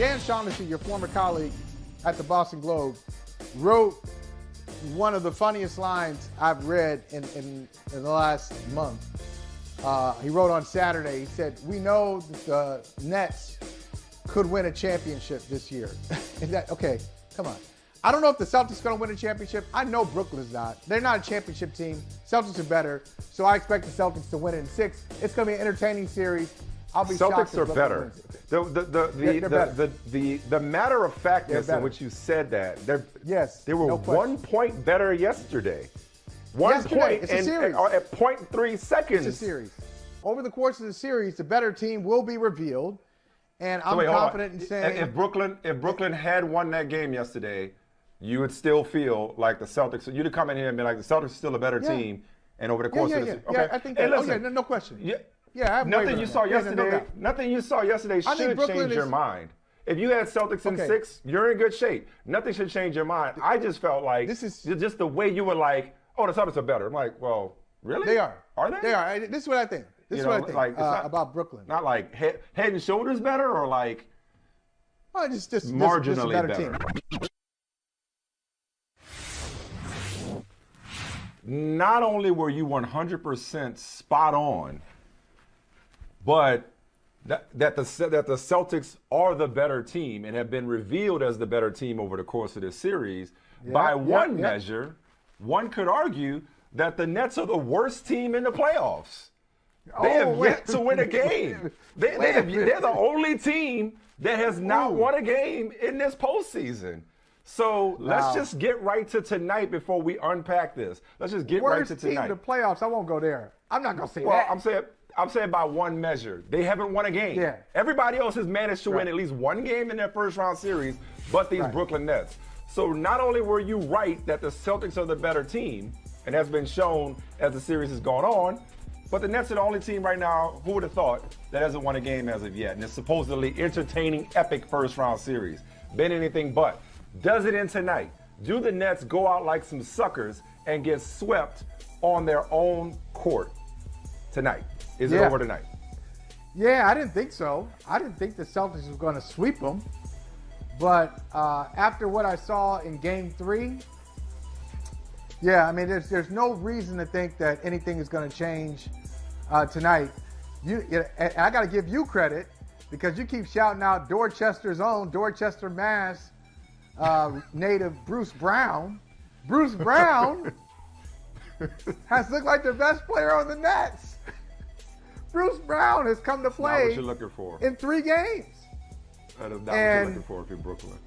Dan Shaughnessy, your former colleague at the Boston Globe, wrote one of the funniest lines I've read in the last month. He wrote on Saturday, he said, "We know that the Nets could win a championship this year." Okay, come on. I don't know if the Celtics are going to win a championship. I know Brooklyn's not. They're not a championship team. Celtics are better, so I expect the Celtics to win it in 6. It's going to be an entertaining series. I'll be shocked Celtics are better. The matter of factness in which you said that, they were 1 point better yesterday. One point it's a series. At 0.3 seconds. It's a series. Over the course of the series, the better team will be revealed, and I'm confident in saying if Brooklyn had won that game yesterday, you would still feel like the Celtics. You'd come in here and be like, the Celtics are still a better team. And over the course of the okay, I think that. Listen, no question. Yeah, nothing you saw yesterday. Nothing you saw yesterday should change your mind. If you had Celtics in 6, you're in good shape. Nothing should change your mind. I just felt like this is just the way you were like, oh, the Celtics are better. I'm like, well, really? They are. Are they? They are. This is what I think. This is what I think like, about Brooklyn. Not like head and shoulders better, or like just marginally a better team. Not only were you 100% spot on, but that the Celtics are the better team and have been revealed as the better team over the course of this series. By one measure, one could argue that the Nets are the worst team in the playoffs. They have yet to win a game. They're the only team that has not won a game in this postseason. So let's just get right to tonight before we unpack this. Let's just get right to tonight. Worst team in the playoffs. I won't go there. I'm not going to say that. I'm saying by one measure. They haven't won a game. Yeah. Everybody else has managed to win at least one game in their first round series, but these Brooklyn Nets. So not only were you right that the Celtics are the better team, and that's been shown as the series has gone on, but the Nets are the only team right now, who would have thought, that hasn't won a game as of yet. And it's supposedly entertaining, epic first round series. Been anything but. Does it end tonight? Do the Nets go out like some suckers and get swept on their own court tonight? Is it over tonight? Yeah, I didn't think so. I didn't think the Celtics were going to sweep them. But after what I saw in Game 3, yeah, I mean, there's no reason to think that anything is going to change tonight. And I got to give you credit because you keep shouting out Dorchester's own, Dorchester, Mass. Native Bruce Brown. Bruce Brown has looked like the best player on the Nets. Bruce Brown has come to play not what you're looking for. In 3 games. That is not what you're looking for if you're Brooklyn.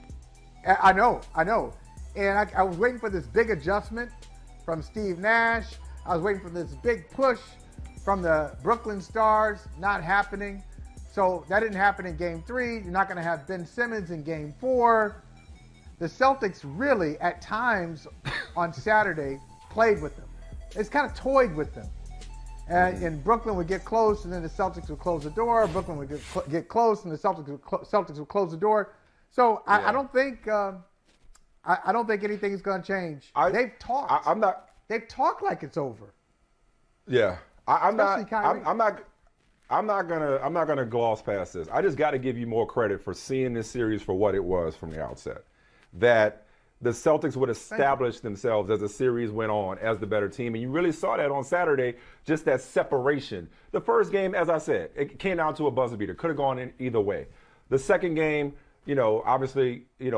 I know. And I was waiting for this big adjustment from Steve Nash. I was waiting for this big push from the Brooklyn Stars. Not happening. So that didn't happen in Game 3. You're not going to have Ben Simmons in Game 4. The Celtics really, at times on Saturday, played with them. It's kind of toyed with them. And Brooklyn would get close, and then the Celtics would close the door. Brooklyn would get close, and the Celtics would close the door. So I don't think anything is going to change. They've talked. They've talked like it's over. Yeah, I'm not Kyrie. gonna gloss past this. I just got to give you more credit for seeing this series for what it was from the outset. That the Celtics would establish themselves as the series went on as the better team. And you really saw that on Saturday, just that separation. The first game, as I said, it came down to a buzzer beater. Could have gone in either way. The second game, obviously, it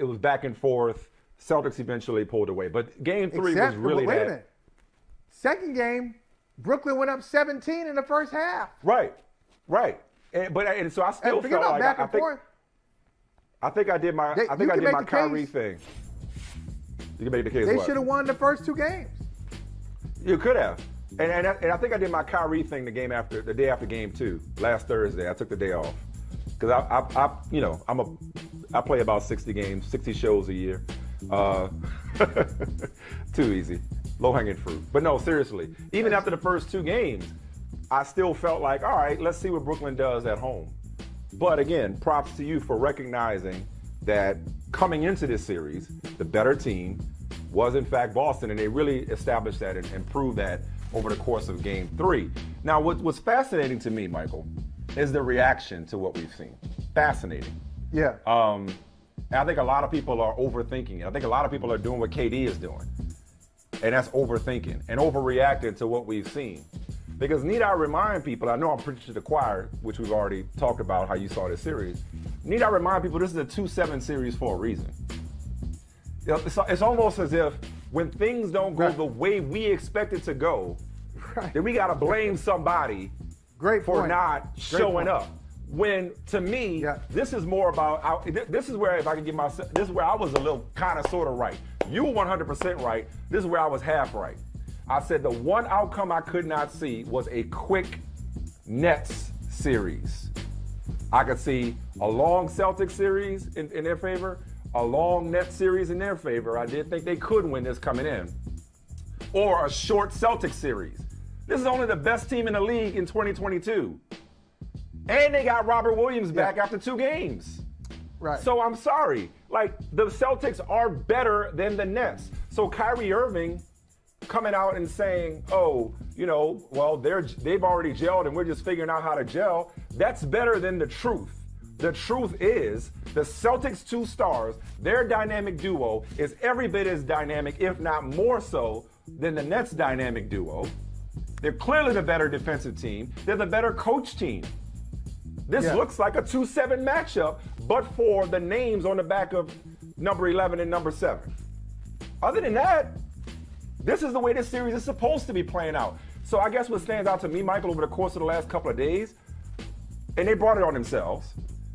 was back and forth. Celtics eventually pulled away. But game 3 was really wait a minute. Second game, Brooklyn went up 17 in the first half. Right. And so I still felt like back and forth. I think I did my Kyrie thing. You can make the case. They should have won the first 2 games. You could have, and I think I did my Kyrie thing the day after Game 2 last Thursday. I took the day off because I play about 60 games, 60 shows a year. Too easy, low hanging fruit. But no, seriously, even after the first 2 games, I still felt like, all right, let's see what Brooklyn does at home. But again, props to you for recognizing that coming into this series, the better team was in fact Boston, and they really established that and proved that over the course of Game 3. Now, what's fascinating to me, Michael, is the reaction to what we've seen. Fascinating. Yeah. And I think a lot of people are overthinking it. I think a lot of people are doing what KD is doing. And that's overthinking and overreacting to what we've seen. Because need I remind people, I know I'm preaching to the choir, which we've already talked about how you saw this series. Need I remind people this is a 2-7 series for a reason. It's almost as if when things don't go the way we expect it to go, then we got to blame somebody for not showing up. When, to me, this is more about, this is where, if I can give myself, this is where I was a little kind of sort of right. You were 100% right. This is where I was half right. I said the one outcome I could not see was a quick Nets series. I could see a long Celtics series in their favor, a long Nets series in their favor. I did think they could win this coming in. Or a short Celtics series. This is only the best team in the league in 2022. And they got Robert Williams back after 2 games. Right. So I'm sorry. Like, the Celtics are better than the Nets. So Kyrie Irving coming out and saying, oh, you know, well, they've already gelled and we're just figuring out how to gel, that's better than the truth. The truth is the Celtics 2 stars, their dynamic duo is every bit as dynamic, if not more so, than the Nets dynamic duo. They're clearly the better defensive team. They're the better coach team. This looks like a 2-7 matchup, but for the names on the back of number 11 and number 7. Other than that, this is the way this series is supposed to be playing out. So I guess what stands out to me, Michael, over the course of the last couple of days, and they brought it on themselves,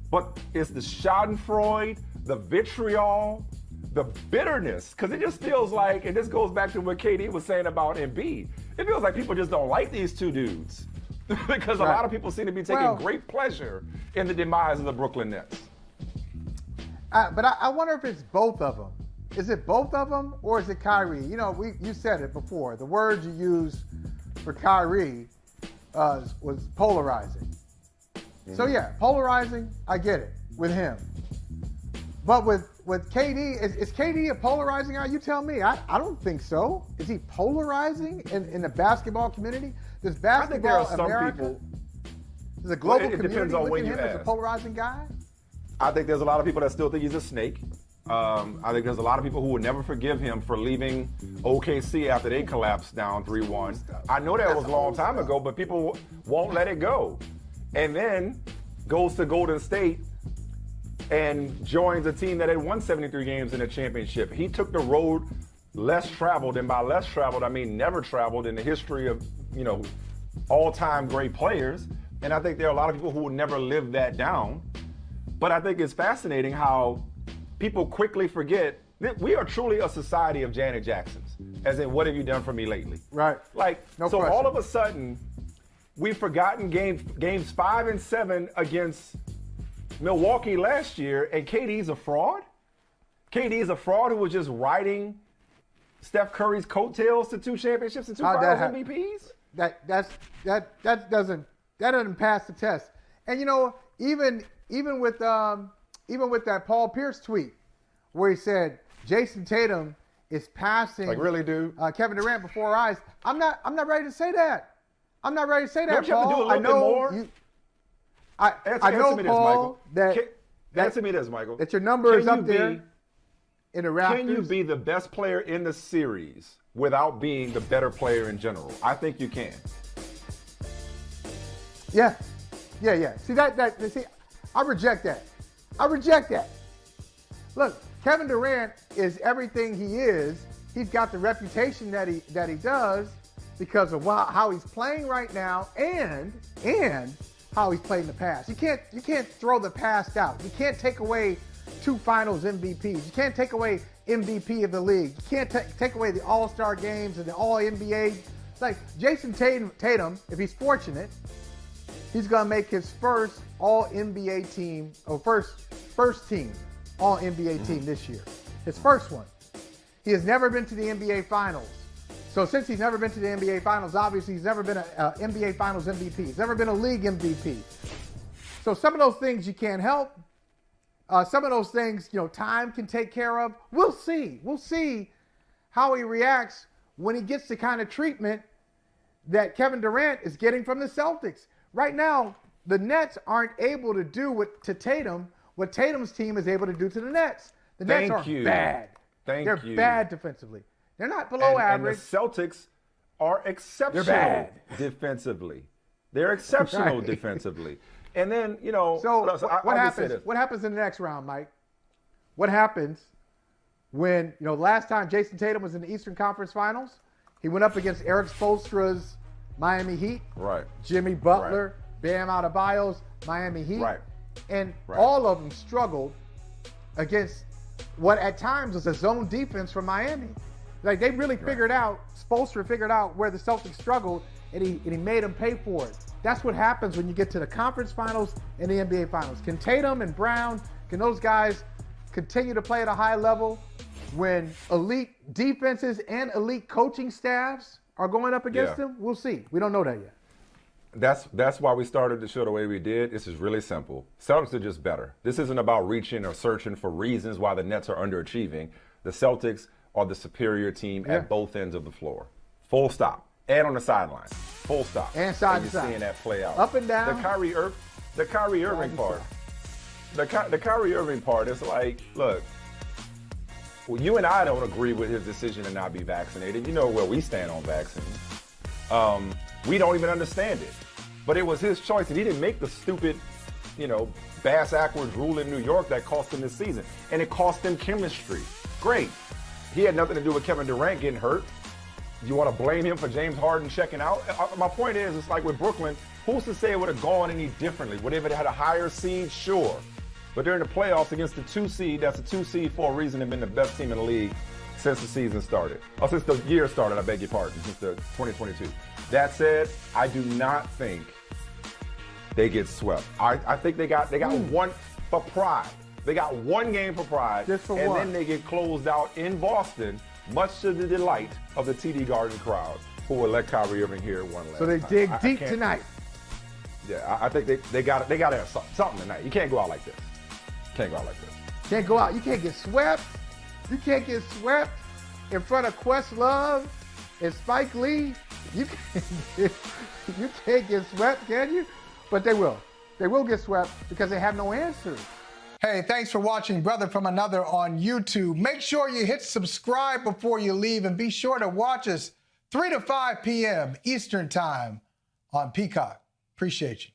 but it's the schadenfreude, the vitriol, the bitterness, because it just feels like, and this goes back to what KD was saying about Embiid, it feels like people just don't like these two dudes. Because a lot of people seem to be taking great pleasure in the demise of the Brooklyn Nets. But I wonder if it's both of them. Is it both of them or is it Kyrie? You know, you said it before. The word you used for Kyrie was polarizing. Mm-hmm. So yeah, polarizing, I get it with him. But with KD, is KD a polarizing guy? You tell me. I don't think so. Is he polarizing in the basketball community? Does basketball I think there are some America, people. does a global It community depends on look when at you him as a ask. polarizing guy? I think there's a lot of people that still think he's a snake. I think there's a lot of people who would never forgive him for leaving OKC after they collapsed down 3-1. I know that was a long time ago, but people won't let it go. And then goes to Golden State and joins a team that had won 73 games in a championship. He took the road less traveled, and by less traveled, I mean never traveled in the history of, you know, all-time great players. And I think there are a lot of people who will never live that down. But I think it's fascinating how people quickly forget that we are truly a society of Janet Jacksons, as in, what have you done for me lately? Right. Like, no so question. all of a sudden, we've forgotten games 5 and 7 against Milwaukee last year, and KD's a fraud? KD's a fraud who was just riding Steph Curry's coattails to 2 championships and 2 finals MVPs? That doesn't pass the test. And you know, even with that Paul Pierce tweet where he said Jason Tatum is passing, like, really, dude? Kevin Durant before our eyes. I'm not ready to say that. I'm not ready to say that, Don't you have to do a Paul. little bit more? I know, Paul, answer me this, Michael. That your number is up there in the Raptors. Can you be the best player in the series without being the better player in general? I think you can. Yeah. See see, I reject that. Look, Kevin Durant is everything he is. He's got the reputation that he does because of how he's playing right now and how he's played in the past. You can't throw the past out. You can't take away 2 finals MVPs. You can't take away MVP of the league. You can't take away the All-Star games and the All-NBA. Like Jason Tatum, if he's fortunate, he's going to make his first All-NBA team, or first team All-NBA team this year. His first one. He has never been to the NBA Finals. So since he's never been to the NBA Finals, obviously he's never been an NBA Finals MVP. He's never been a league MVP. So some of those things you can't help. Some of those things, you know, time can take care of. We'll see. We'll see how he reacts when he gets the kind of treatment that Kevin Durant is getting from the Celtics. Right now, the Nets aren't able to do to Tatum what Tatum's team is able to do to the Nets. The Nets are bad. They're bad defensively. They're not below average. And the Celtics are exceptional defensively. They're exceptional defensively. And then, you know, so what happens? What happens in the next round, Mike? What happens when, you know, last time Jason Tatum was in the Eastern Conference Finals, he went up against Eric Spoelstra's Miami Heat. Right. Jimmy Butler, Bam Adebayo's Miami Heat. Right. And all of them struggled against what at times was a zone defense from Miami. Like, they really figured out, Spoelstra figured out where the Celtics struggled, and he made them pay for it. That's what happens when you get to the conference finals and the NBA finals. Can Tatum and Brown, can those guys continue to play at a high level when elite defenses and elite coaching staffs are going up against them? We'll see. We don't know that yet. That's why we started the show the way we did. This is really simple. Celtics are just better. This isn't about reaching or searching for reasons why the Nets are underachieving. The Celtics are the superior team at both ends of the floor. Full stop. And on the sidelines. Full stop. And side to side. You're seeing that play out. Up and down. The Kyrie Irving part. The Kyrie Irving part is like, look, well, you and I don't agree with his decision to not be vaccinated. You know where we stand on vaccines. We don't even understand it. But it was his choice, and he didn't make the stupid, you know, bass-ackwards rule in New York that cost him this season. And it cost him chemistry. Great. He had nothing to do with Kevin Durant getting hurt. You want to blame him for James Harden checking out? My point is, it's like with Brooklyn, who's to say it would have gone any differently? Would it have had a higher seed? Sure. But during the playoffs against the 2 seed, that's a 2 seed for a reason, they've been the best team in the league since the season started. Oh, since the year started, I beg your pardon, since the 2022. That said, I do not think they get swept. I think they got one for pride. They got one game for pride, just for and one. Then they get closed out in Boston, much to the delight of the TD Garden crowd, who will let Kyrie Irving hear one last time. So they dig deep tonight. Yeah, I think they got to have something tonight. You can't go out like this. Can't go out. You can't get swept. You can't get swept in front of Questlove and Spike Lee. You can't get swept, can you? But they will. They will get swept because they have no answers. Hey, thanks for watching Brother from Another on YouTube. Make sure you hit subscribe before you leave, and be sure to watch us 3 to 5 p.m. Eastern Time on Peacock. Appreciate you.